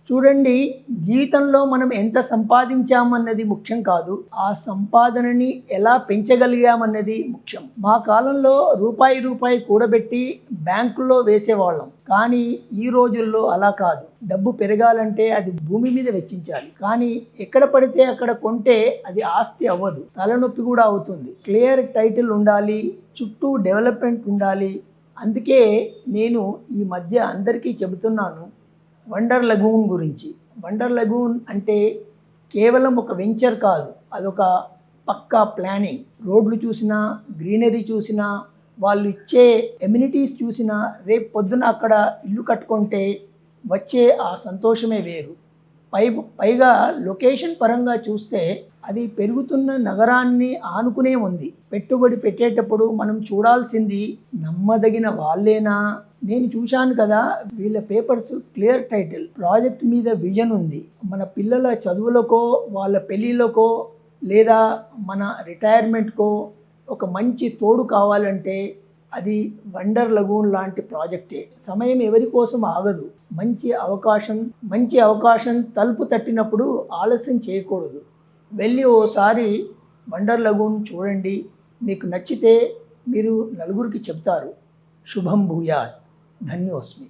చూడండి, జీవితంలో మనం ఎంత సంపాదించామన్నది ముఖ్యం కాదు, ఆ సంపాదనని ఎలా పెంచగలిగామన్నది ముఖ్యం. మా కాలంలో రూపాయి రూపాయి కూడబెట్టి బ్యాంకుల్లో వేసేవాళ్ళం. కానీ ఈ రోజుల్లో అలా కాదు. డబ్బు పెరగాలంటే అది భూమి మీద వెచ్చించాలి. కానీ ఎక్కడ పడితే అక్కడ కొంటే అది ఆస్తి అవ్వదు, తలనొప్పి కూడా అవుతుంది. క్లియర్ టైటిల్ ఉండాలి, చుట్టూ డెవలప్మెంట్ ఉండాలి. అందుకే నేను ఈ మధ్య అందరికీ చెబుతున్నాను వండర్ లగూన్ గురించి. వండర్ లగూన్ అంటే కేవలం ఒక వెంచర్ కాదు, అదొక పక్కా ప్లానింగ్. రోడ్లు చూసినా, గ్రీనరీ చూసినా, వాళ్ళు ఇచ్చే ఎమ్యూనిటీస్ చూసినా, రేపు పొద్దున అక్కడ ఇల్లు కట్టుకుంటే వచ్చే ఆ సంతోషమే వేరు. పైగా లొకేషన్ పరంగా చూస్తే అది పెరుగుతున్న నగరాన్ని ఆనుకునే ఉంది. పెట్టుబడి పెట్టేటప్పుడు మనం చూడాల్సింది నమ్మదగిన వాళ్ళేనా. నేను చూశాను కదా, వీళ్ళ పేపర్స్ క్లియర్ టైటిల్, ప్రాజెక్ట్ మీద విజన్ ఉంది. మన పిల్లల చదువులకో, వాళ్ళ పెళ్ళిళ్ళకో, లేదా మన రిటైర్మెంట్కో ఒక మంచి తోడు కావాలంటే అది వండర్ లగూన్ లాంటి ప్రాజెక్టే. సమయం ఎవరి కోసం ఆగదు. మంచి అవకాశం తలుపు తట్టినప్పుడు ఆలస్యం చేయకూడదు. వెళ్ళి ఓసారి వండర్ లగూన్ చూడండి. మీకు నచ్చితే మీరు నలుగురికి చెప్తారు. శుభం భూయాత్. ధన్యోస్మి.